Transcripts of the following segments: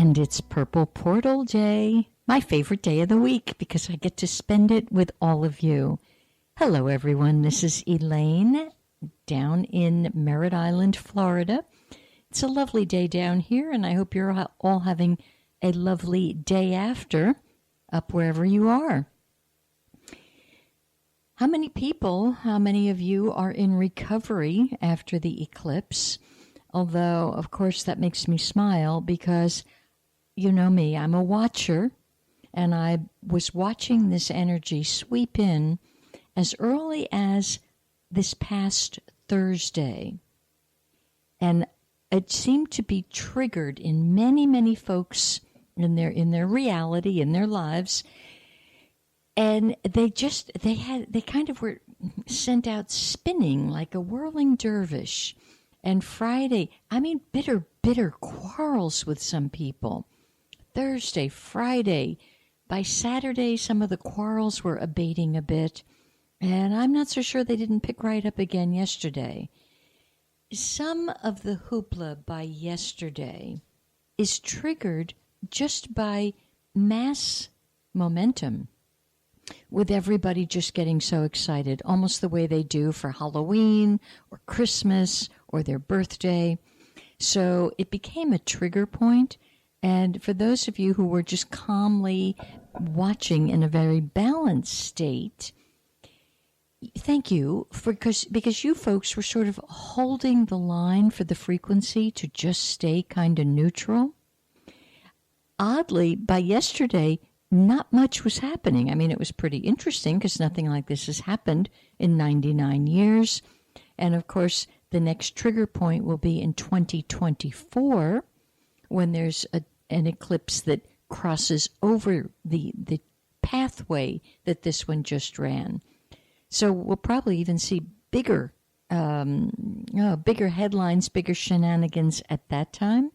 And it's Purple Portal Day, my favorite day of the week because I get to spend it with all of you. Hello, everyone. This is Elaine down in Merritt Island, Florida. It's a lovely day down here, and I hope you're all having a lovely day after up wherever you are. How many of you are in recovery after the eclipse? Although, of course, that makes me smile because you know me, I'm a watcher, and I was watching this energy sweep in as early as this past Thursday. And it seemed to be triggered in many, many folks in their reality, in their lives. And they kind of were sent out spinning like a whirling dervish. And Friday, bitter quarrels with some people. Thursday, Friday. By Saturday, some of the quarrels were abating a bit. And I'm not so sure they didn't pick right up again yesterday. Some of the hoopla by yesterday is triggered just by mass momentum, with everybody just getting so excited, almost the way they do for Halloween or Christmas or their birthday. So it became a trigger point. And for those of you who were just calmly watching in a very balanced state, thank you, because you folks were sort of holding the line for the frequency to just stay kind of neutral. Oddly, by yesterday, not much was happening. I mean, it was pretty interesting because nothing like this has happened in 99 years. And of course, the next trigger point will be in 2024 when there's an eclipse that crosses over the pathway that this one just ran. So we'll probably even see bigger headlines, bigger shenanigans at that time.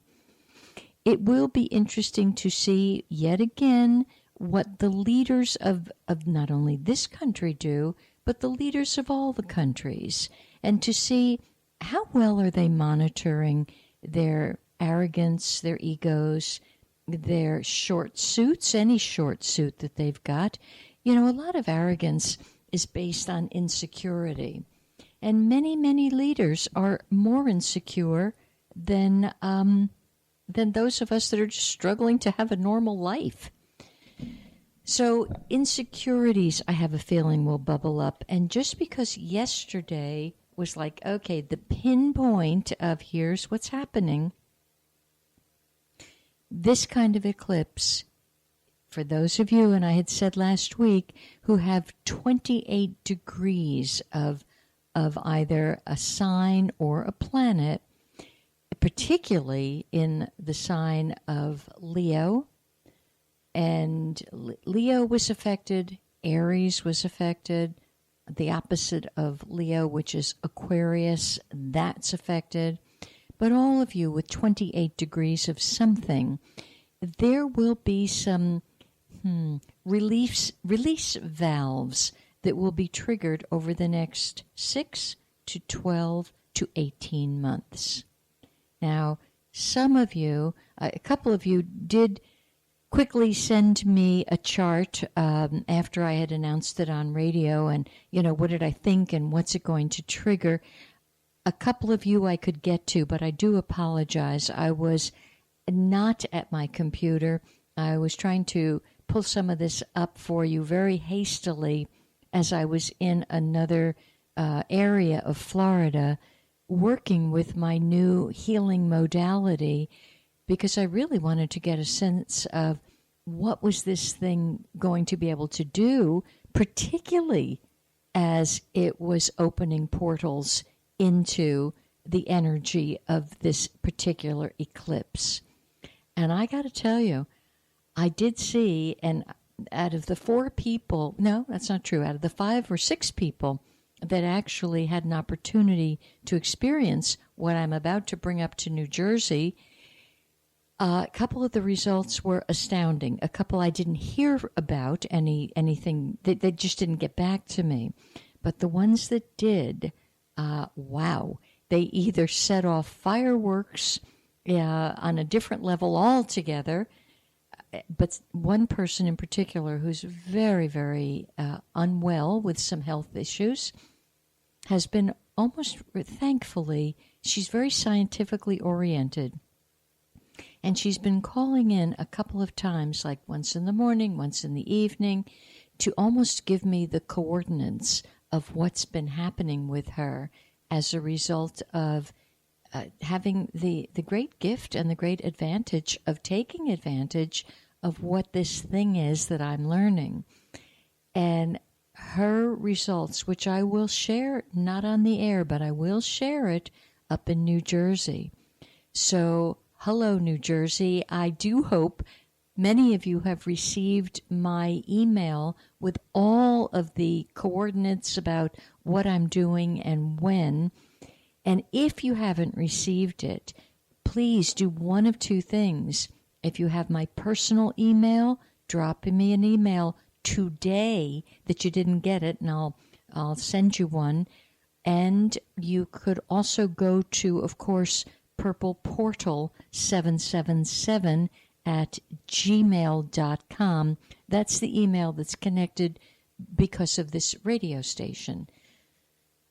It will be interesting to see yet again what the leaders of not only this country do, but the leaders of all the countries, and to see how well are they monitoring their arrogance, their egos, their short suits, any short suit that they've got. You know, a lot of arrogance is based on insecurity. And many, many leaders are more insecure than those of us that are just struggling to have a normal life. So insecurities, I have a feeling, will bubble up. And just because yesterday was like, okay, the pinpoint of here's what's happening, this kind of eclipse, for those of you, and I had said last week, who have 28 degrees of either a sign or a planet, particularly in the sign of Leo. And Leo was affected, Aries was affected, the opposite of Leo, which is Aquarius, that's affected. But all of you with 28 degrees of something, there will be some release valves that will be triggered over the next 6 to 12 to 18 months. Now, some of you, a couple of you did quickly send me a chart after I had announced it on radio, and, you know, what did I think and what's it going to trigger? A couple of you I could get to, but I do apologize. I was not at my computer. I was trying to pull some of this up for you very hastily as I was in another area of Florida working with my new healing modality, because I really wanted to get a sense of what was this thing going to be able to do, particularly as it was opening portals into the energy of this particular eclipse. And I got to tell you, I did see, and out of the 4 people, no, that's not true, out of the 5 or 6 people that actually had an opportunity to experience what I'm about to bring up to New Jersey, a couple of the results were astounding. A couple I didn't hear about anything, they just didn't get back to me. But the ones that did, wow, they either set off fireworks on a different level altogether. But one person in particular who's very, very unwell with some health issues has been almost, thankfully, she's very scientifically oriented. And she's been calling in a couple of times, like once in the morning, once in the evening, to almost give me the coordinates of what's been happening with her as a result of having the great gift and the great advantage of taking advantage of what this thing is that I'm learning. And her results, which I will share, not on the air, but I will share it up in New Jersey. So, hello, New Jersey. I do hope many of you have received my email with all of the coordinates about what I'm doing and when. And if you haven't received it, please do one of two things. If you have my personal email, drop me an email today that you didn't get it, and I'll send you one. And you could also go to, of course, Purple Portal 777 at gmail.com. That's the email that's connected because of this radio station.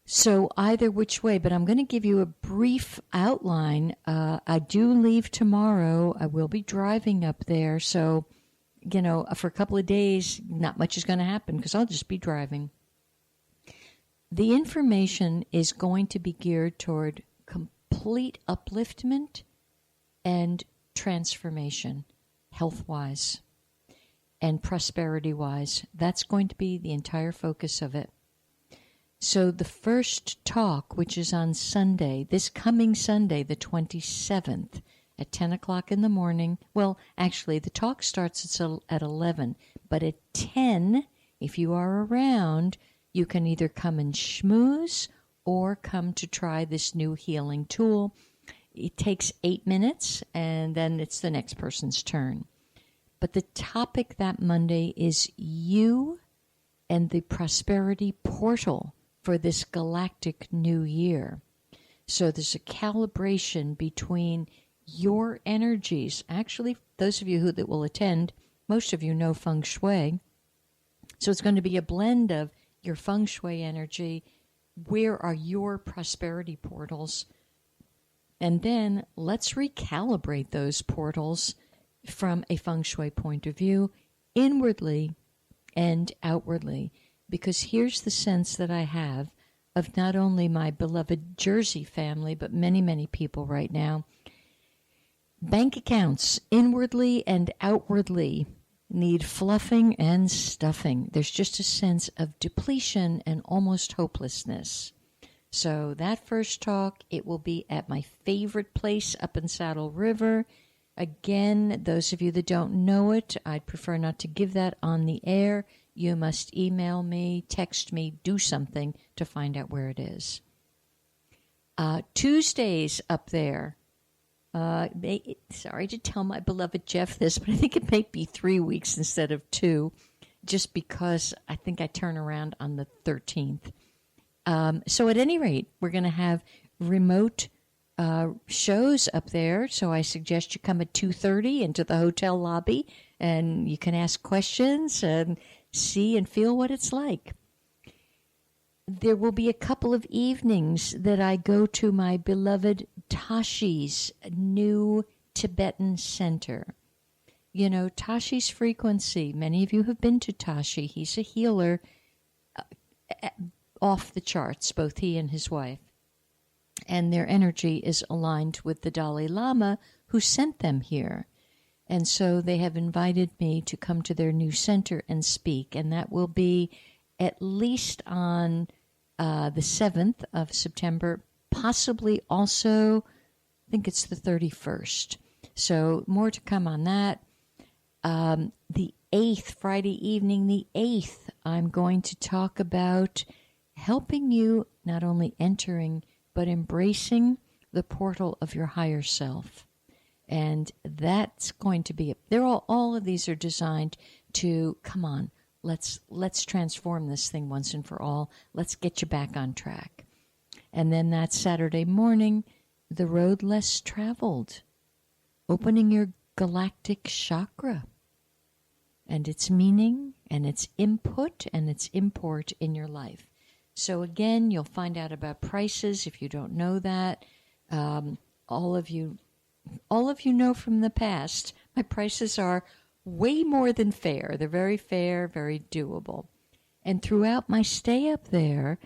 So either which way, but I'm going to give you a brief outline. I do leave tomorrow. I will be driving up there. So, for a couple of days, not much is going to happen because I'll just be driving. The information is going to be geared toward complete upliftment and transformation, health-wise and prosperity-wise. That's going to be the entire focus of it. So the first talk, which is on Sunday, this coming Sunday, the 27th, at 10 o'clock in the morning. Well, actually, the talk starts at 11, but at 10, if you are around, you can either come and schmooze or come to try this new healing tool. It takes 8 minutes, and then it's the next person's turn. But the topic that Monday is you and the prosperity portal for this galactic new year. So there's a calibration between your energies. Actually, those of you that will attend, most of you know feng shui. So it's going to be a blend of your feng shui energy. Where are your prosperity portals? And then let's recalibrate those portals from a feng shui point of view, inwardly and outwardly. Because here's the sense that I have of not only my beloved Jersey family, but many, many people right now. Bank accounts, inwardly and outwardly, need fluffing and stuffing. There's just a sense of depletion and almost hopelessness. So that first talk, it will be at my favorite place up in Saddle River. Again, those of you that don't know it, I'd prefer not to give that on the air. You must email me, text me, do something to find out where it is. Tuesdays up there. Sorry to tell my beloved Jeff this, but I think it may be 3 weeks instead of 2, just because I think I turn around on the 13th. So at any rate, we're going to have remote shows up there. So I suggest you come at 2:30 into the hotel lobby, and you can ask questions and see and feel what it's like. There will be a couple of evenings that I go to my beloved Tashi's new Tibetan center. You know, Tashi's frequency, many of you have been to Tashi. He's a healer off the charts, both he and his wife. And their energy is aligned with the Dalai Lama, who sent them here. And so they have invited me to come to their new center and speak. And that will be at least on the 7th of September, possibly also, I think it's the 31st. So more to come on that. The 8th, Friday evening, the 8th, I'm going to talk about helping you not only entering, but embracing the portal of your higher self. And that's going to be, all of these are designed to, come on, let's transform this thing once and for all. Let's get you back on track. And then that Saturday morning, the road less traveled. opening your galactic chakra and its meaning and its input and its import in your life. So again, you'll find out about prices if you don't know that. All of you know from the past, my prices are way more than fair. They're very fair, very doable. And throughout my stay up there,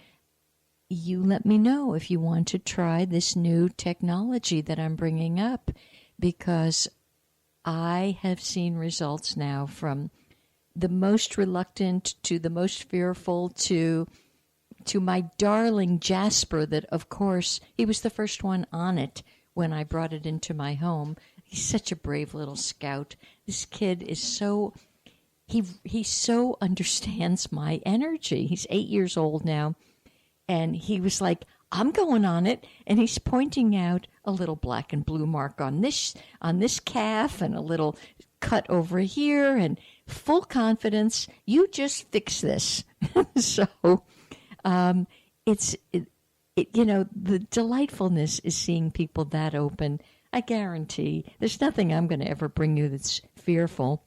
you let me know if you want to try this new technology that I'm bringing up, because I have seen results now from the most reluctant to the most fearful to my darling Jasper, that, of course, he was the first one on it when I brought it into my home. He's such a brave little scout. This kid is so... He so understands my energy. He's 8 years old now, and he was like, I'm going on it, and he's pointing out a little black and blue mark on this calf and a little cut over here, and full confidence. You just fix this. So it's the delightfulness is seeing people that open. I guarantee there's nothing I'm going to ever bring you that's fearful.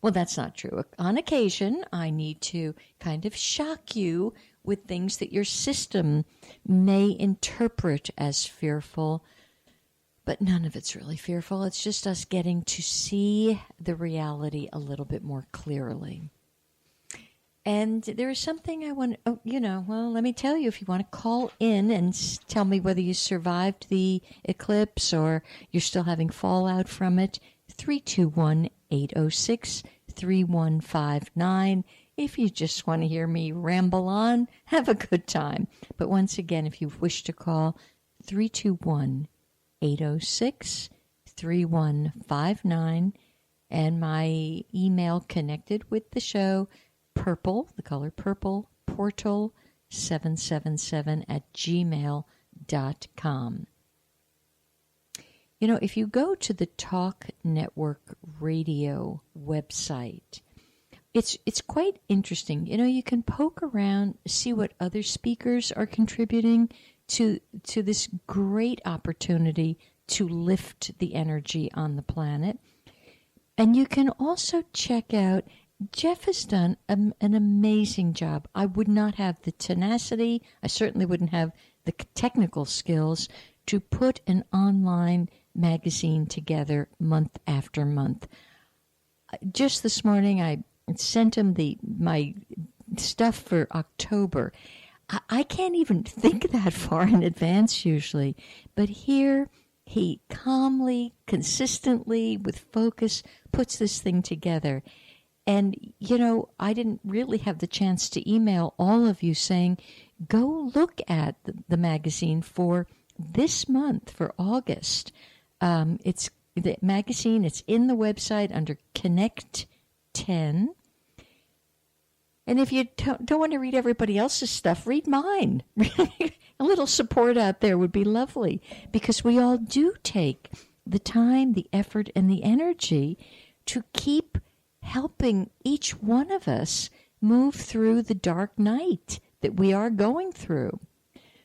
Well, that's not true. On occasion, I need to kind of shock you with things that your system may interpret as fearful, but none of it's really fearful. It's just us getting to see the reality a little bit more clearly. And there is something I want let me tell you, if you want to call in and tell me whether you survived the eclipse or you're still having fallout from it, 321-806-3159. If you just want to hear me ramble on, have a good time. But once again, if you wish to call, 321-806-3159. And my email connected with the show, purple, the color purple, portal 777@gmail.com. You know, if you go to the Talk Network Radio website, it's quite interesting. You know, you can poke around, see what other speakers are contributing to this great opportunity to lift the energy on the planet. And you can also check out, Jeff has done an amazing job. I would not have the tenacity, I certainly wouldn't have the technical skills to put an online magazine together month after month. Just this morning, I sent him my stuff for October. I can't even think that far in advance usually, but here he calmly, consistently, with focus, puts this thing together. And, you know, I didn't really have the chance to email all of you saying, go look at the magazine for this month, for August. It's the magazine, it's in the website under Connect 10. And if you don't want to read everybody else's stuff, read mine. A little support out there would be lovely, because we all do take the time, the effort, and the energy to keep helping each one of us move through the dark night that we are going through.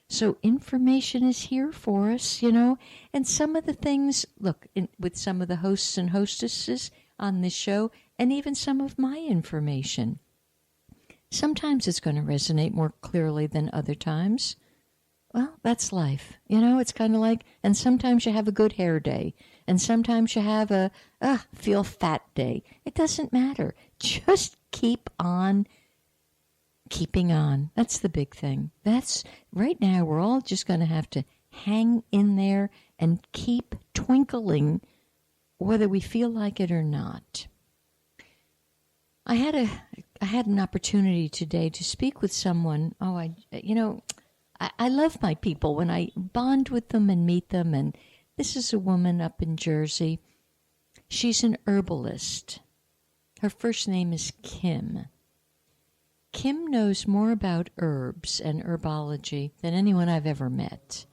So information is here for us, you know, and some of the things, look, with some of the hosts and hostesses on this show, and even some of my information, sometimes it's going to resonate more clearly than other times. Well, that's life. You know, it's kind of like, and sometimes you have a good hair day, and sometimes you have a feel fat day. It doesn't matter. Just keep on keeping on. That's the big thing. That's right now, we're all just going to have to hang in there and keep twinkling, whether we feel like it or not. I had an opportunity today to speak with someone. I love my people when I bond with them and meet them. And this is a woman up in Jersey. She's an herbalist. Her first name is Kim. Kim knows more about herbs and herbology than anyone I've ever met.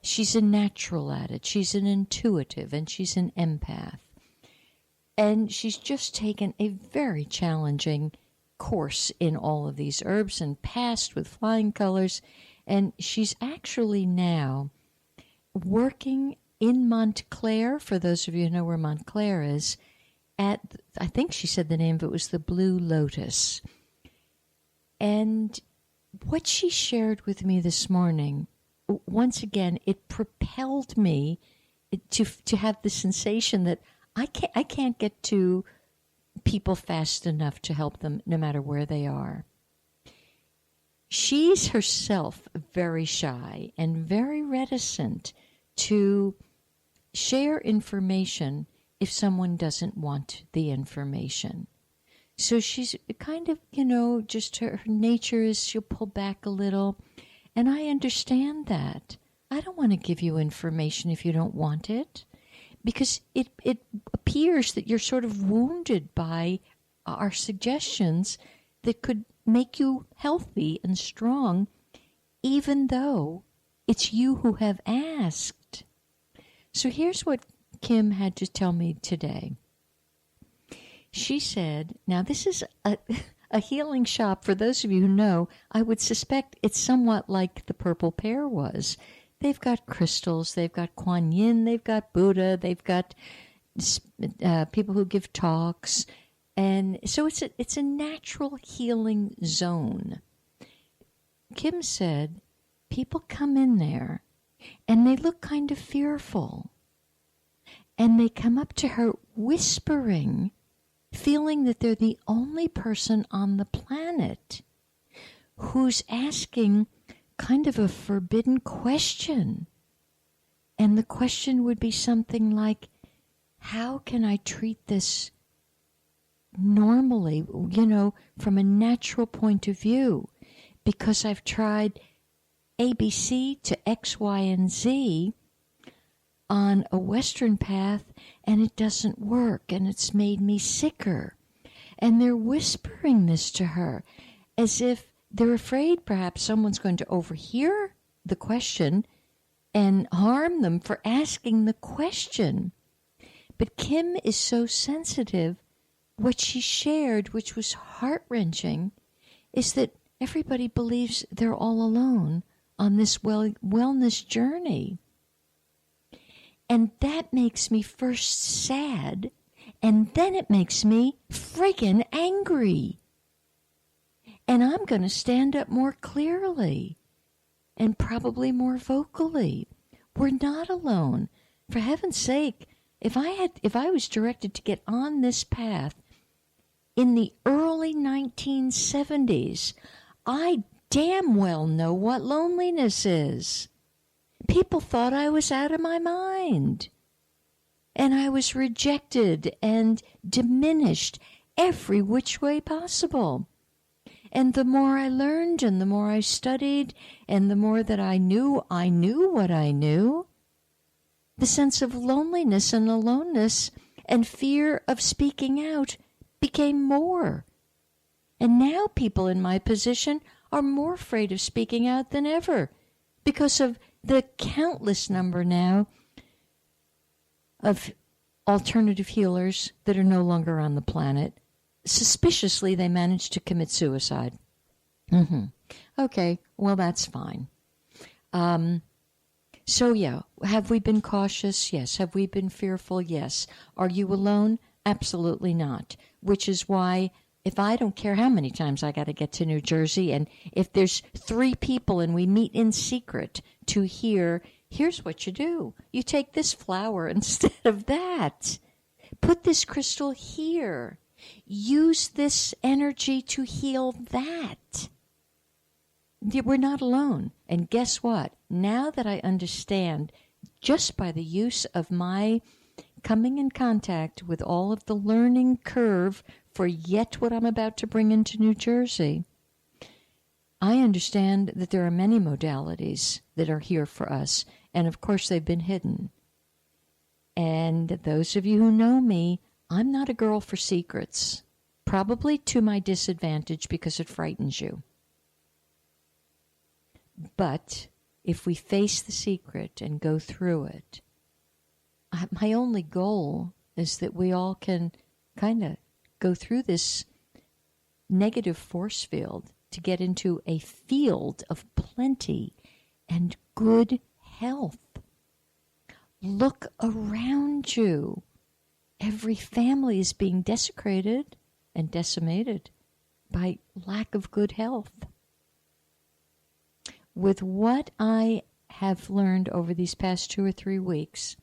She's a natural at it. She's an intuitive, and she's an empath. And she's just taken a very challenging course in all of these herbs and passed with flying colors. And she's actually now working in Montclair, for those of you who know where Montclair is, I think she said the name of it was the Blue Lotus. And what she shared with me this morning, once again, it propelled me to have the sensation that I can't get to people fast enough to help them no matter where they are. She's herself very shy and very reticent to share information if someone doesn't want the information. So she's kind of, just her nature is she'll pull back a little. And I understand that. I don't want to give you information if you don't want it, because it appears that you're sort of wounded by our suggestions that could make you healthy and strong, even though it's you who have asked. So here's what Kim had to tell me today. She said, now this is a healing shop. For those of you who know, I would suspect it's somewhat like the Purple Pear was. They've got crystals, they've got Kuan Yin, they've got Buddha, they've got people who give talks. And so it's a natural healing zone. Kim said people come in there and they look kind of fearful. And they come up to her whispering, feeling that they're the only person on the planet who's asking kind of a forbidden question. And the question would be something like, how can I treat this normally, from a natural point of view? Because I've tried ABC to X, Y, and Z on a Western path, and it doesn't work, and it's made me sicker. And they're whispering this to her as if they're afraid perhaps someone's going to overhear the question and harm them for asking the question. But Kim is so sensitive. What she shared, which was heart-wrenching, is that everybody believes they're all alone on this wellness journey. And that makes me first sad, and then it makes me friggin' angry. And I'm going to stand up more clearly and probably more vocally. We're not alone. For heaven's sake, if I was directed to get on this path in the early 1970s, I damn well know what loneliness is. People thought I was out of my mind. And I was rejected and diminished every which way possible. And the more I learned and the more I studied and the more that I knew what I knew, the sense of loneliness and aloneness and fear of speaking out became more. And now people in my position are more afraid of speaking out than ever because of the countless number now of alternative healers that are no longer on the planet. Suspiciously, they managed to commit suicide. Okay, well, that's fine. So, yeah, have we been cautious? Yes. Have we been fearful? Yes. Are you alone? Absolutely not. Which is why, if I don't care how many times I got to get to New Jersey, and if there's 3 people and we meet in secret to hear, here's what you do. You take this flower instead of that. Put this crystal here. Use this energy to heal that. We're not alone. And guess what? Now that I understand, just by the use of my coming in contact with all of the learning curve for yet what I'm about to bring into New Jersey, I understand that there are many modalities that are here for us. And of course, they've been hidden. And those of you who know me, I'm not a girl for secrets, probably to my disadvantage because it frightens you. But if we face the secret and go through it, my only goal is that we all can kind of go through this negative force field to get into a field of plenty and good health. Look around you. Every family is being desecrated and decimated by lack of good health. With what I have learned over these past 2 or 3 weeks,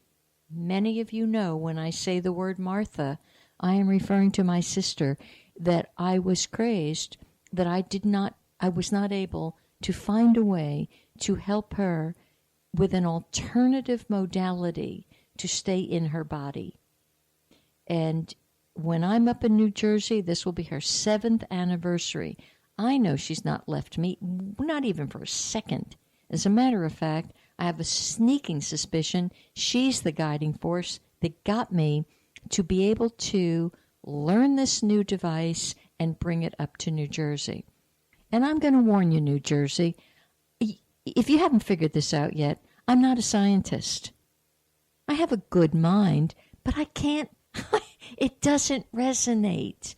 many of you know when I say the word Martha, I am referring to my sister, that I was crazed, that I was not able to find a way to help her with an alternative modality to stay in her body. And when I'm up in New Jersey, this will be her 7th anniversary. I know she's not left me, not even for a second. As a matter of fact, I have a sneaking suspicion she's the guiding force that got me to be able to learn this new device and bring it up to New Jersey. And I'm going to warn you, New Jersey, if you haven't figured this out yet, I'm not a scientist. I have a good mind, but I can't, it doesn't resonate.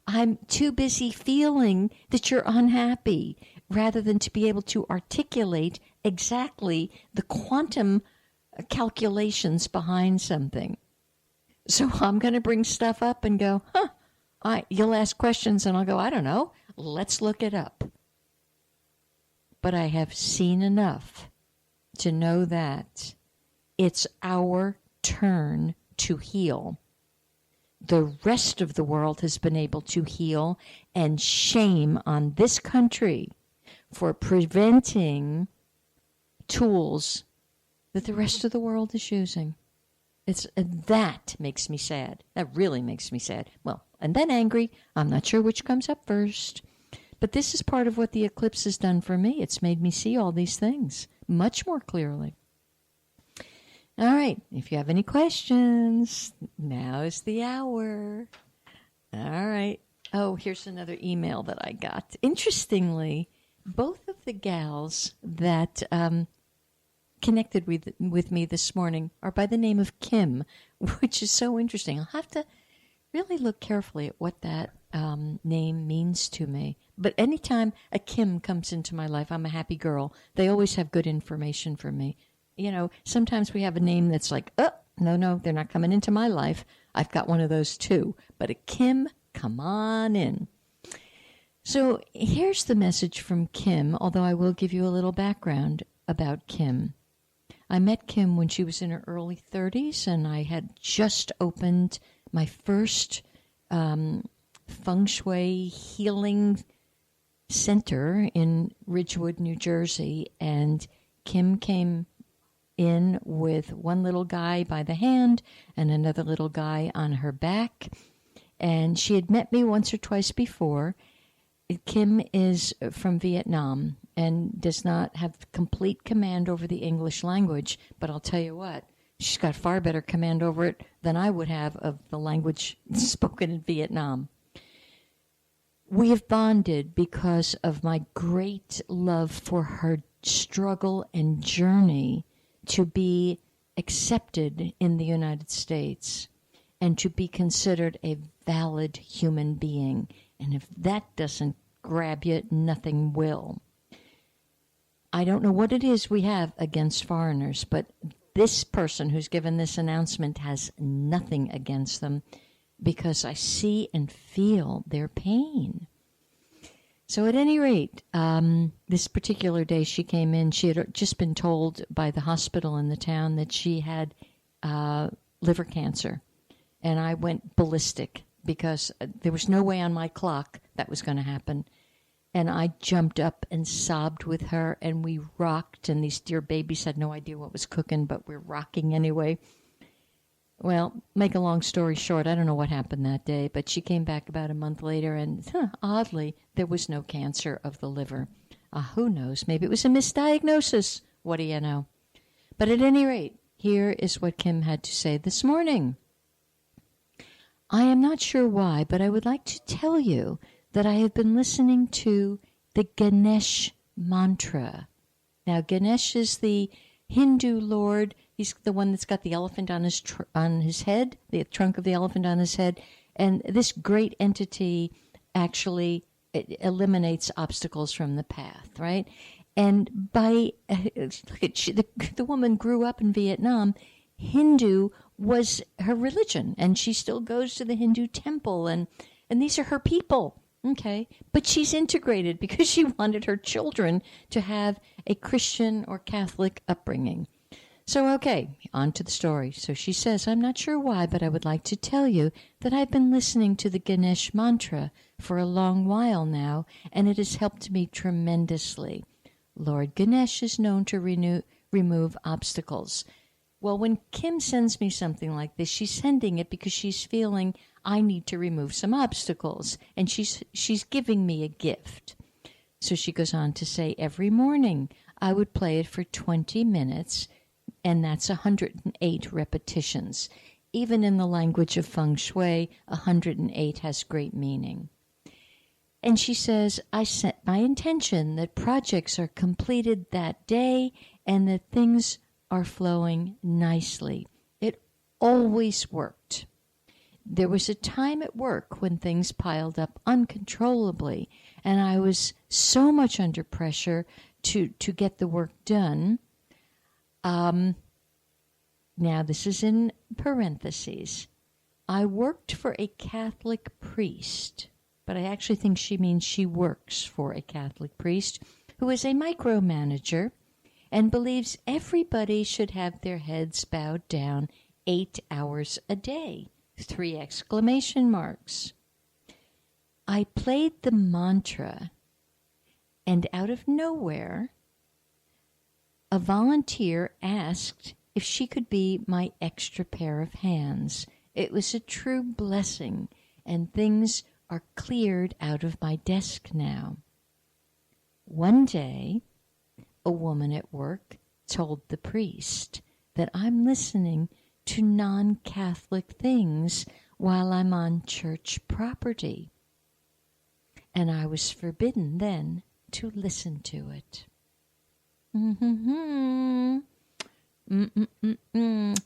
I'm too busy feeling that you're unhappy rather than to be able to articulate exactly the quantum calculations behind something. So I'm going to bring stuff up and go, you'll ask questions and I'll go, I don't know, let's look it up. But I have seen enough to know that it's our turn to heal. The rest of the world has been able to heal, and shame on this country for preventing tools that the rest of the world is using. That makes me sad. That really makes me sad. Well, and then angry. I'm not sure which comes up first. But this is part of what the eclipse has done for me. It's made me see all these things much more clearly. All right. If you have any questions, now is the hour. All right. Oh, here's another email that I got. Interestingly, both of the gals that connected with me this morning are by the name of Kim, which is so interesting. I'll have to really look carefully at what that name means to me. But anytime a Kim comes into my life, I'm a happy girl. They always have good information for me. You know, sometimes we have a name that's like, no, they're not coming into my life. I've got one of those too. But a Kim, come on in. So here's the message from Kim, although I will give you a little background about Kim. I met Kim when she was in her early 30s, and I had just opened my first feng shui healing center in Ridgewood, New Jersey, and Kim came in with one little guy by the hand and another little guy on her back, and she had met me once or twice before. Kim is from Vietnam and does not have complete command over the English language, but I'll tell you what, she's got far better command over it than I would have of the language spoken in Vietnam. We have bonded because of my great love for her struggle and journey to be accepted in the United States and to be considered a valid human being. And if that doesn't grab you, nothing will. I don't know what it is we have against foreigners, but this person who's given this announcement has nothing against them because I see and feel their pain. So at any rate, this particular day she came in, she had just been told by the hospital in the town that she had liver cancer. And I went ballistic because there was no way on my clock that was going to happen. And I jumped up and sobbed with her, and we rocked, and these dear babies had no idea what was cooking, but we're rocking anyway. Well, make a long story short, I don't know what happened that day, but she came back about a month later, and oddly, there was no cancer of the liver. Who knows? Maybe it was a misdiagnosis. What do you know? But at any rate, here is what Kim had to say this morning. I am not sure why, but I would like to tell you that I have been listening to the Ganesh mantra. Now, Ganesh is the Hindu lord. He's the one that's got the elephant on his head, the trunk of the elephant on his head. And this great entity actually eliminates obstacles from the path, right? And by, look at, the woman grew up in Vietnam. Hindu was her religion, and she still goes to the Hindu temple, and these are her people. Okay, but she's integrated because she wanted her children to have a Christian or Catholic upbringing. So, okay, on to the story. So she says, I'm not sure why, but I would like to tell you that I've been listening to the Ganesh mantra for a long while now, and it has helped me tremendously. Lord Ganesh is known to remove obstacles. Well, when Kim sends me something like this, she's sending it because she's feeling I need to remove some obstacles, and she's giving me a gift. So she goes on to say, every morning I would play it for 20 minutes, and that's 108 repetitions. Even in the language of feng shui, 108 has great meaning. And she says, I set my intention that projects are completed that day and that things are flowing nicely. It always worked. There was a time at work when things piled up uncontrollably, and I was so much under pressure to get the work done. Now, this is in parentheses. I worked for a Catholic priest, but I actually think she means she works for a Catholic priest who is a micromanager and believes everybody should have their heads bowed down 8 hours a day. 3 exclamation marks. I played the mantra, and out of nowhere, a volunteer asked if she could be my extra pair of hands. It was a true blessing, and things are cleared out of my desk now. One day, a woman at work told the priest that I'm listening to non-Catholic things while I'm on church property. And I was forbidden then to listen to it.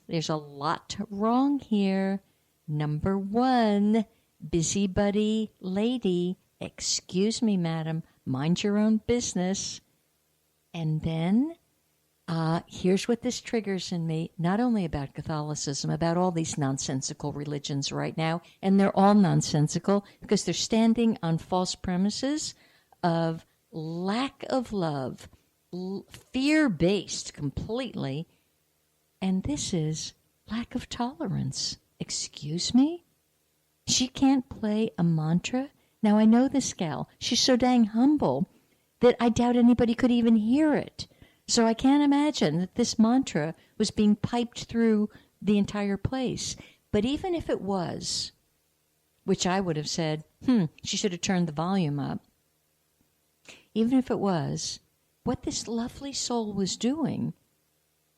There's a lot wrong here. Number 1, busybody lady, excuse me, madam, mind your own business. And then here's what this triggers in me, not only about Catholicism, about all these nonsensical religions right now, and they're all nonsensical because they're standing on false premises of lack of love, fear-based completely, and this is lack of tolerance. Excuse me? She can't play a mantra? Now, I know this gal. She's so dang humble that I doubt anybody could even hear it. So I can't imagine that this mantra was being piped through the entire place. But even if it was, which I would have said, she should have turned the volume up. Even if it was, what this lovely soul was doing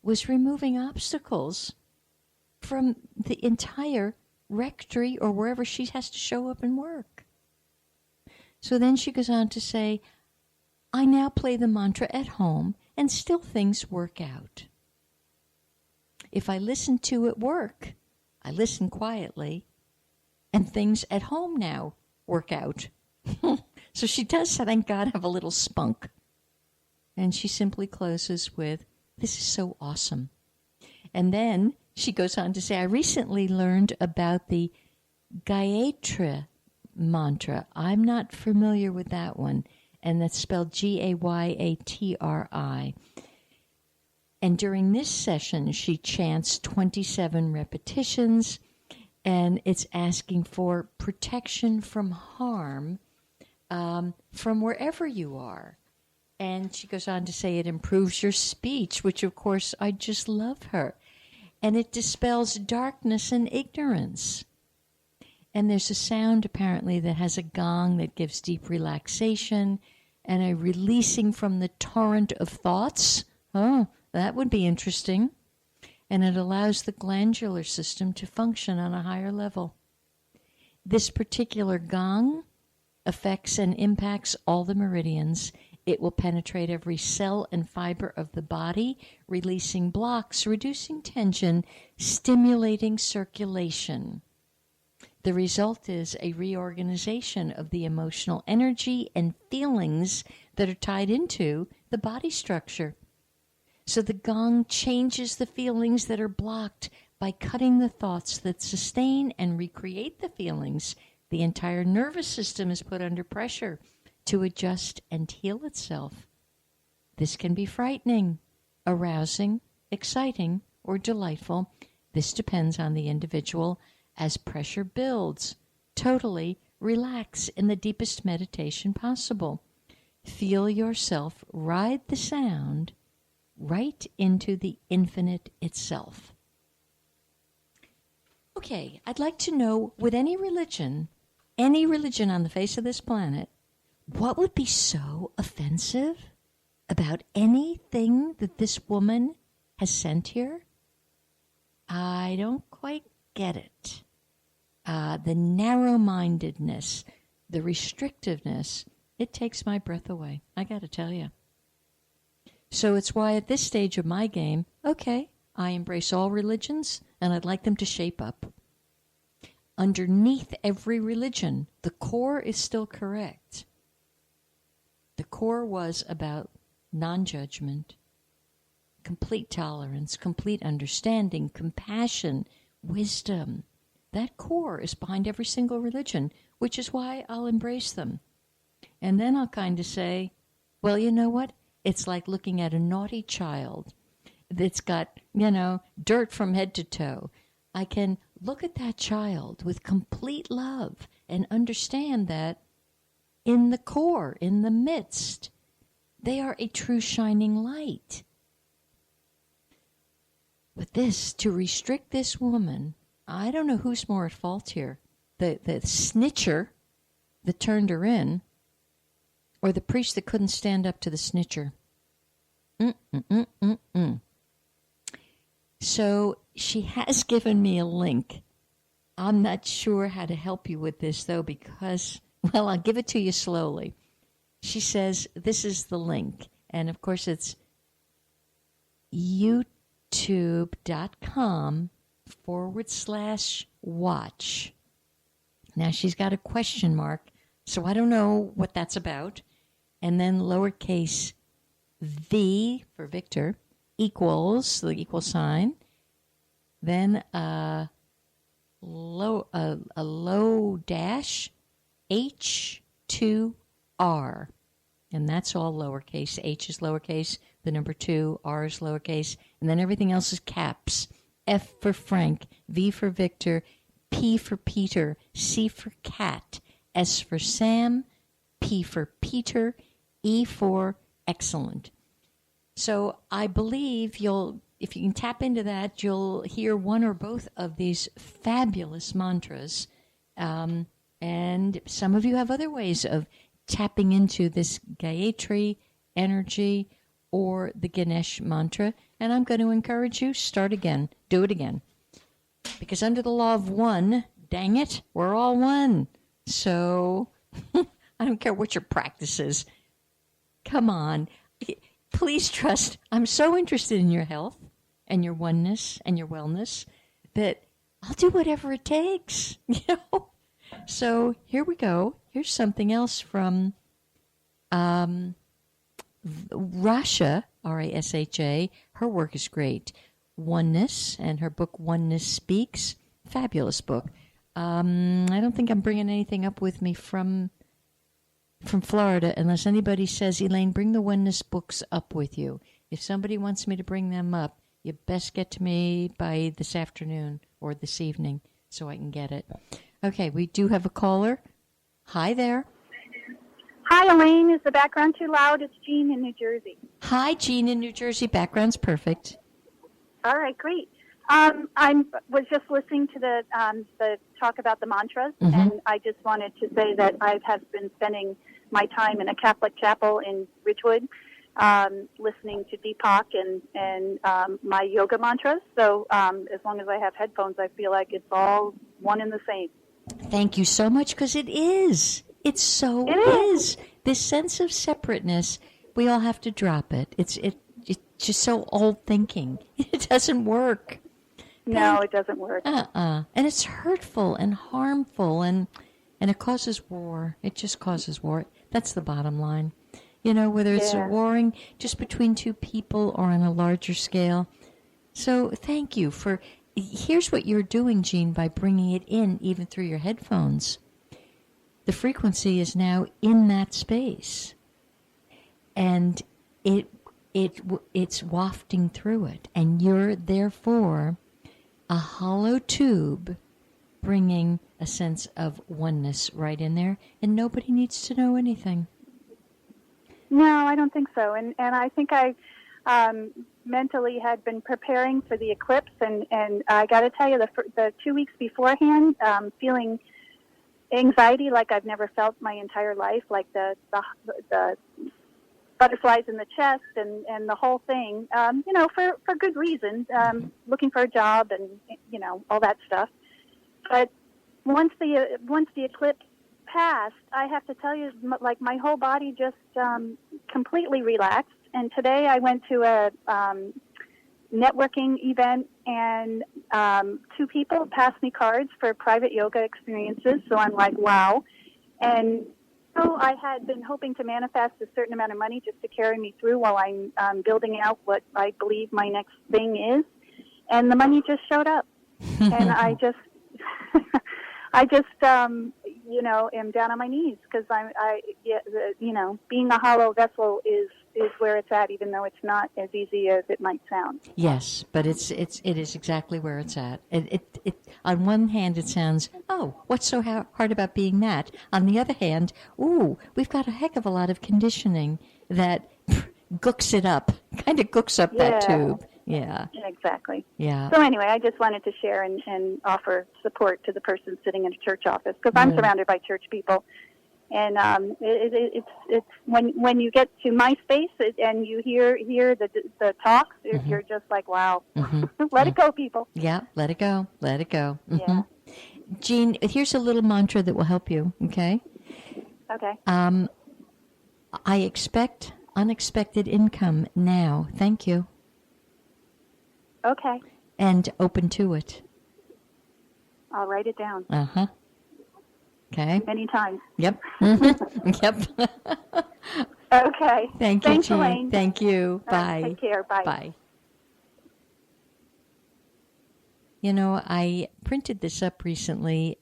was removing obstacles from the entire rectory or wherever she has to show up and work. So then she goes on to say, I now play the mantra at home and still things work out. If I listen to it work, I listen quietly, and things at home now work out. So she does, thank God, have a little spunk. And she simply closes with, this is so awesome. And then she goes on to say, I recently learned about the Gayatri mantra. I'm not familiar with that one. And that's spelled Gayatri. And during this session, she chants 27 repetitions, and it's asking for protection from harm from wherever you are. And she goes on to say it improves your speech, which, of course, I just love her. And it dispels darkness and ignorance. And there's a sound, apparently, that has a gong that gives deep relaxation and a releasing from the torrent of thoughts. Oh, that would be interesting. And it allows the glandular system to function on a higher level. This particular gong affects and impacts all the meridians. It will penetrate every cell and fiber of the body, releasing blocks, reducing tension, stimulating circulation. The result is a reorganization of the emotional energy and feelings that are tied into the body structure. So the gong changes the feelings that are blocked by cutting the thoughts that sustain and recreate the feelings. The entire nervous system is put under pressure to adjust and heal itself. This can be frightening, arousing, exciting, or delightful. This depends on the individual. As pressure builds, totally relax in the deepest meditation possible. Feel yourself ride the sound right into the infinite itself. Okay, I'd like to know, with any religion on the face of this planet, what would be so offensive about anything that this woman has sent here? I don't quite get it. The narrow-mindedness, the restrictiveness, it takes my breath away. I got to tell you. So it's why at this stage of my game, okay, I embrace all religions, and I'd like them to shape up. Underneath every religion, the core is still correct. The core was about non-judgment, complete tolerance, complete understanding, compassion, wisdom. That core is behind every single religion, which is why I'll embrace them. And then I'll kind of say, well, you know what? It's like looking at a naughty child that's got, dirt from head to toe. I can look at that child with complete love and understand that in the core, in the midst, they are a true shining light. But to restrict this woman, I don't know who's more at fault here. The snitcher that turned her in, or the priest that couldn't stand up to the snitcher. So she has given me a link. I'm not sure how to help you with this, though, because, well, I'll give it to you slowly. She says this is the link. And, of course, it's youtube.com/watch. Now, she's got a question mark, so I don't know what that's about. And then lowercase v for Victor equals the equal sign. Then a low dash H2R. And that's all lowercase. H is lowercase, the number 2, R is lowercase, and then everything else is caps. F for Frank, V for Victor, P for Peter, C for cat, S for Sam, P for Peter, E for excellent. So I believe if you can tap into that, you'll hear one or both of these fabulous mantras. And some of you have other ways of tapping into this Gayatri energy or the Ganesh mantra. And I'm going to encourage you, start again. Do it again. Because under the law of one, dang it, we're all one. So I don't care what your practice is. Come on. Please trust. I'm so interested in your health and your oneness and your wellness that I'll do whatever it takes. So here we go. Here's something else from Rasha, Rasha. Her work is great. Oneness, and her book Oneness Speaks. Fabulous book. I don't think I'm bringing anything up with me from Florida unless anybody says, Elaine, bring the Oneness books up with you. If somebody wants me to bring them up, you best get to me by this afternoon or this evening so I can get it. Okay, we do have a caller. Hi there. Hi, Elaine. Is the background too loud? It's Jean in New Jersey. Hi, Jean in New Jersey. Background's perfect. All right, great. I was just listening to the talk about the mantras, and I just wanted to say that I have been spending my time in a Catholic chapel in Ridgewood, listening to Deepak and my yoga mantras. So as long as I have headphones, I feel like it's all one and the same. Thank you so much, because it is. It is. This sense of separateness, we all have to drop it. It's just so old thinking. It doesn't work. No, it doesn't work. And it's hurtful and harmful, and it causes war. It just causes war. That's the bottom line. whether it's Yeah. warring just between two people or on a larger scale. So thank you for, here's what you're doing, Jean, by bringing it in even through your headphones. The frequency is now in that space, and it's wafting through it, and you're therefore a hollow tube bringing a sense of oneness right in there, and nobody needs to know anything. No, I don't think so. And I think I mentally had been preparing for the eclipse, and I got to tell you, the 2 weeks beforehand, feeling anxiety like I've never felt my entire life, like the butterflies in the chest and the whole thing, for good reason, looking for a job and, all that stuff. But once the eclipse passed, I have to tell you, like, my whole body just completely relaxed. And today I went to a networking event, and 2 people passed me cards for private yoga experiences. So I'm like, wow. And so I had been hoping to manifest a certain amount of money just to carry me through while I'm building out what I believe my next thing is. And the money just showed up. And I just am down on my knees, because being a hollow vessel is where it's at, even though it's not as easy as it might sound. Yes, but it is exactly where it's at. It on one hand it sounds, oh, what's so hard about being that? On the other hand, ooh, we've got a heck of a lot of conditioning that gooks it up, kind of gooks up that tube. Yeah. Exactly. Yeah. So anyway, I just wanted to share and offer support to the person sitting in a church office, because I'm surrounded by church people. And it's when you get to my space and you hear the talks, you're just like, wow, let it go, people. Yeah, let it go. Let it go. Yeah. Jean, here's a little mantra that will help you, okay? Okay. I expect unexpected income now. Thank you. Okay. And open to it. I'll write it down. Uh-huh. Okay. Many times. Yep. Yep. Okay. Thank you, Thanks, Jean. Elaine. Thank you. Bye. Take care. Bye. Bye. I printed this up recently,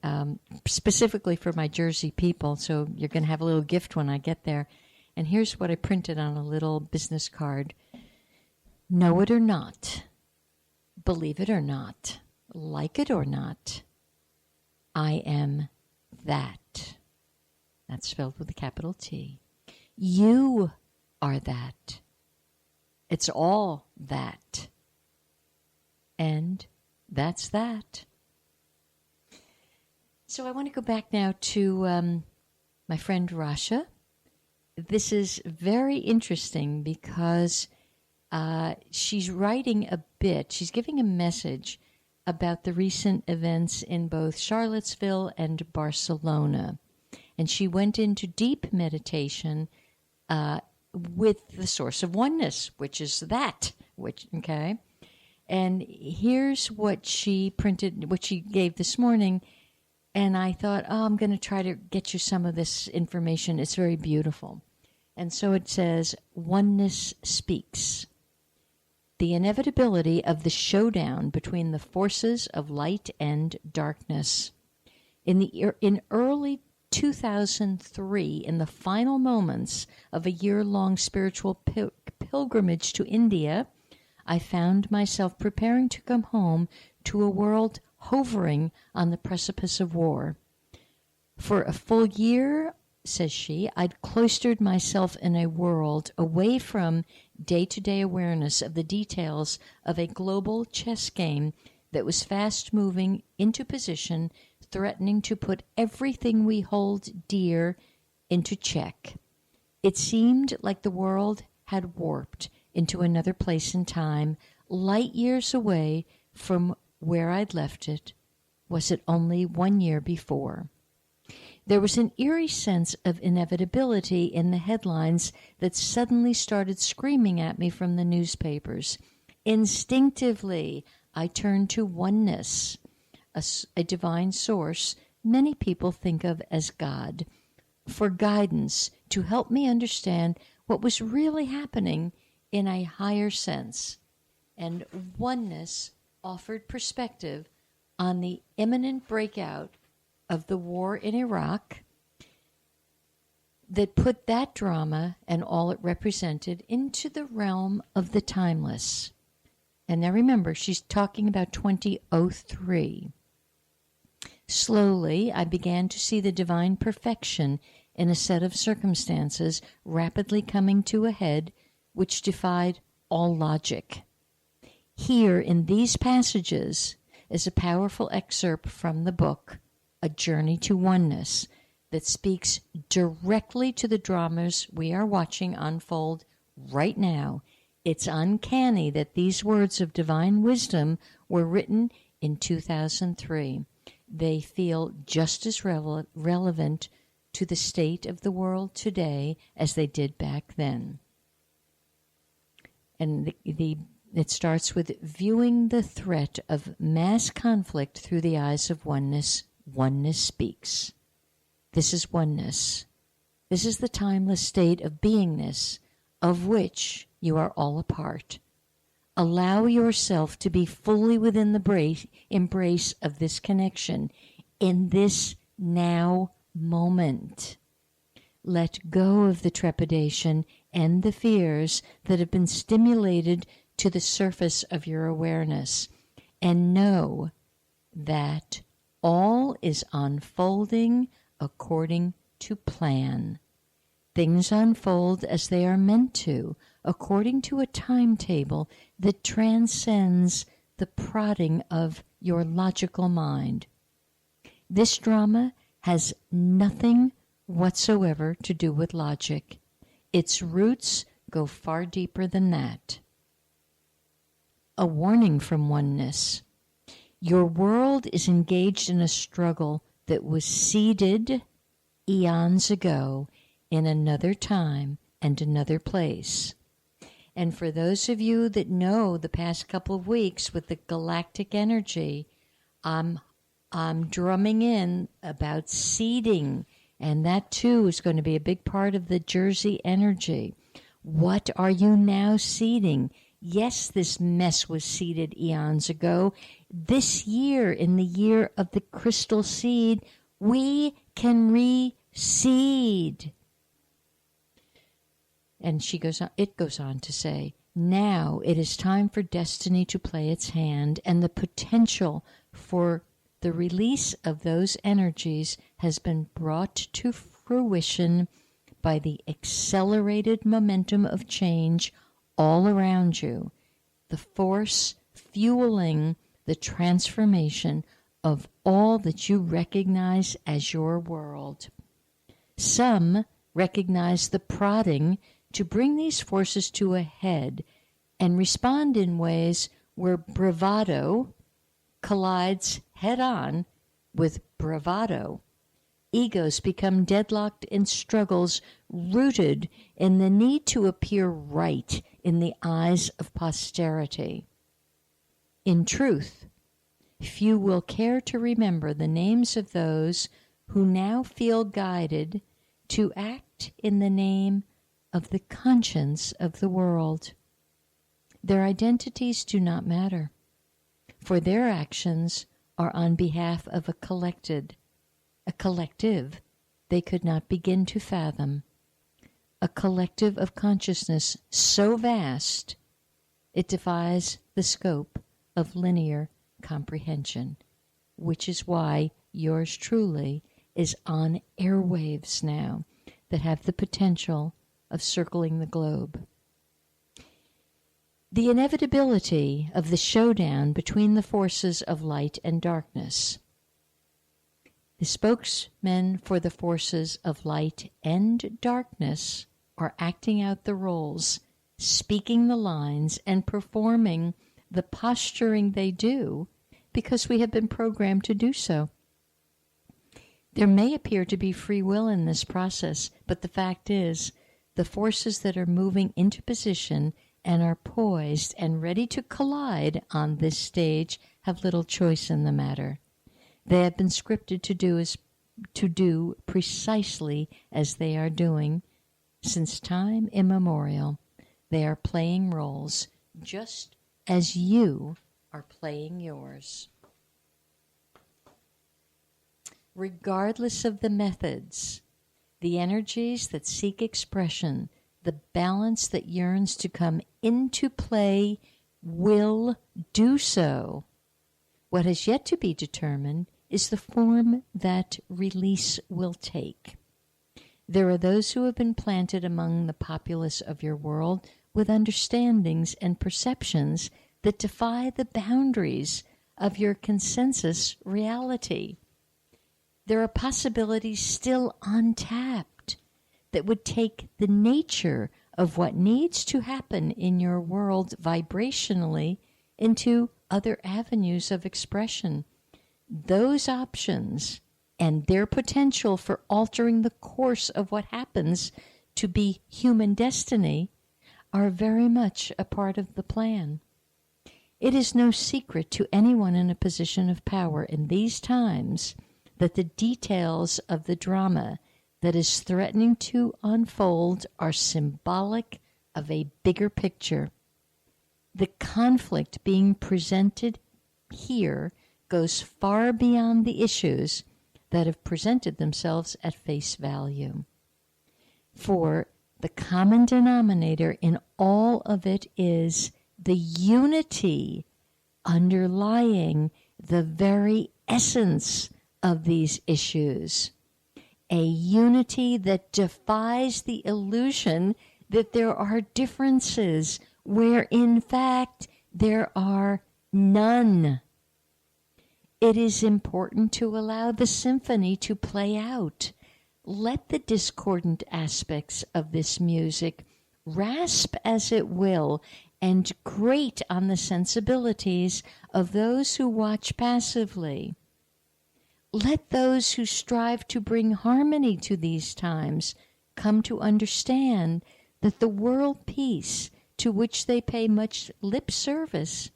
specifically for my Jersey people, so you're going to have a little gift when I get there. And here's what I printed on a little business card. Know it or not, believe it or not, like it or not, I am that. That's spelled with a capital T. You are that. It's all that. And that's that. So I want to go back now to my friend Rasha. This is very interesting because she's writing a bit. She's giving a message about the recent events in both Charlottesville and Barcelona. And she went into deep meditation with the source of oneness, which is that. Okay? And here's what she printed, what she gave this morning. And I thought, I'm going to try to get you some of this information. It's very beautiful. And so it says, oneness speaks. The inevitability of the showdown between the forces of light and darkness. In early 2003, in the final moments of a year-long spiritual pilgrimage to India, I found myself preparing to come home to a world hovering on the precipice of war. For a full year, says she, I'd cloistered myself in a world away from day-to-day awareness of the details of a global chess game that was fast-moving into position, threatening to put everything we hold dear into check. It seemed like the world had warped into another place and time, light years away from where I'd left it. Was it only 1 year before? There was an eerie sense of inevitability in the headlines that suddenly started screaming at me from the newspapers. Instinctively, I turned to oneness, a divine source many people think of as God, for guidance to help me understand what was really happening in a higher sense. And oneness offered perspective on the imminent breakout of the war in Iraq that put that drama and all it represented into the realm of the timeless. And now remember, she's talking about 2003. Slowly, I began to see the divine perfection in a set of circumstances rapidly coming to a head which defied all logic. Here in these passages is a powerful excerpt from the book, A Journey to Oneness, that speaks directly to the dramas we are watching unfold right now. It's uncanny that these words of divine wisdom were written in 2003. They feel just as relevant to the state of the world today as they did back then. And it starts with viewing the threat of mass conflict through the eyes of oneness. Oneness speaks. This is oneness. This is the timeless state of beingness of which you are all a part. Allow yourself to be fully within the embrace of this connection in this now moment. Let go of the trepidation and the fears that have been stimulated to the surface of your awareness, and know that all is unfolding according to plan. Things unfold as they are meant to, according to a timetable that transcends the prodding of your logical mind. This drama has nothing whatsoever to do with logic. Its roots go far deeper than that. A warning from oneness. Your world is engaged in a struggle that was seeded eons ago in another time and another place. And for those of you that know the past couple of weeks with the galactic energy, I'm drumming in about seeding, and that too is going to be a big part of the Jersey energy. What are you now seeding? Yes, this mess was seeded eons ago. This year, in the year of the crystal seed, we can reseed. And it goes on to say, now it is time for destiny to play its hand, and the potential for the release of those energies has been brought to fruition by the accelerated momentum of change all around you, the force fueling the transformation of all that you recognize as your world. Some recognize the prodding to bring these forces to a head and respond in ways where bravado collides head-on with bravado. Egos become deadlocked in struggles rooted in the need to appear right in the eyes of posterity. In truth, few will care to remember the names of those who now feel guided to act in the name of the conscience of the world. Their identities do not matter, for their actions are on behalf of a collective they could not begin to fathom, a collective of consciousness so vast it defies the scope of linear comprehension, which is why yours truly is on airwaves now that have the potential of circling the globe. The inevitability of the showdown between the forces of light and darkness. The spokesmen for the forces of light and darkness are acting out the roles, speaking the lines, and performing the posturing they do because we have been programmed to do so. There may appear to be free will in this process, but the fact is, the forces that are moving into position and are poised and ready to collide on this stage have little choice in the matter. They have been scripted to do precisely as they are doing, Since time immemorial, they are playing roles just as you are playing yours. Regardless of the methods, the energies that seek expression, the balance that yearns to come into play will do so. What has yet to be determined is the form that release will take. There are those who have been planted among the populace of your world with understandings and perceptions that defy the boundaries of your consensus reality. There are possibilities still untapped that would take the nature of what needs to happen in your world vibrationally into other avenues of expression. Those options and their potential for altering the course of what happens to be human destiny are very much a part of the plan. It is no secret to anyone in a position of power in these times that the details of the drama that is threatening to unfold are symbolic of a bigger picture. The conflict being presented here goes far beyond the issues that have presented themselves at face value. For the common denominator in all of it is the unity underlying the very essence of these issues. A unity that defies the illusion that there are differences where in fact there are none. It is important to allow the symphony to play out. Let the discordant aspects of this music rasp as it will and grate on the sensibilities of those who watch passively. Let those who strive to bring harmony to these times come to understand that the world peace to which they pay much lip service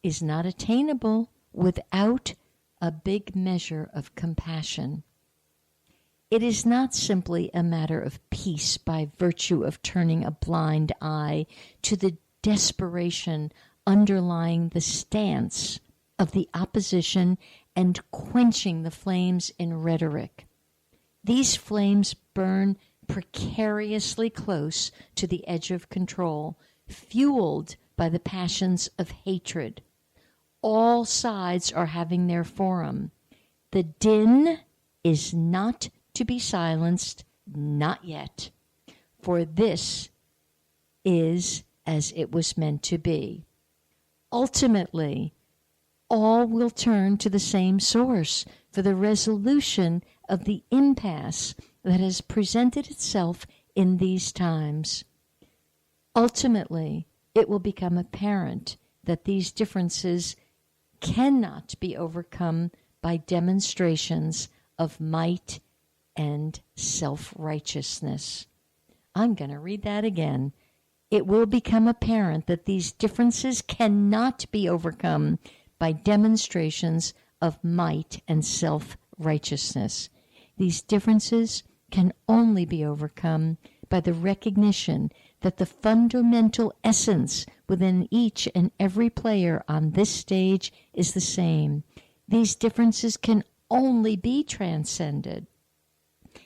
is not attainable without a big measure of compassion. It is not simply a matter of peace by virtue of turning a blind eye to the desperation underlying the stance of the opposition and quenching the flames in rhetoric. These flames burn precariously close to the edge of control, fueled by the passions of hatred. All sides are having their forum. The din is not to be silenced, not yet, for this is as it was meant to be. Ultimately, all will turn to the same source for the resolution of the impasse that has presented itself in these times. Ultimately, it will become apparent that these differences cannot be overcome by demonstrations of might and self-righteousness. I'm going to read that again. It will become apparent that these differences cannot be overcome by demonstrations of might and self-righteousness. These differences can only be overcome by the recognition that the fundamental essence within each and every player on this stage is the same. These differences can only be transcended,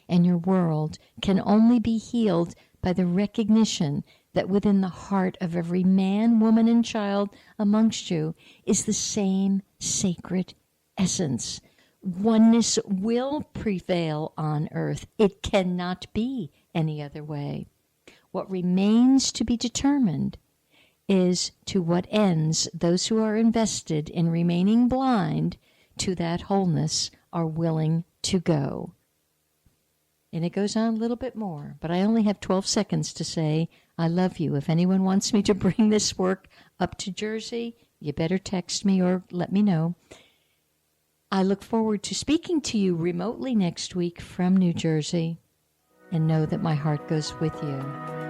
and your world can only be healed by the recognition that within the heart of every man, woman, and child amongst you is the same sacred essence. Oneness will prevail on earth. It cannot be any other way. What remains to be determined is to what ends those who are invested in remaining blind to that wholeness are willing to go. And it goes on a little bit more, but I only have 12 seconds to say I love you. If anyone wants me to bring this work up to Jersey, you better text me or let me know. I look forward to speaking to you remotely next week from New Jersey, and know that my heart goes with you.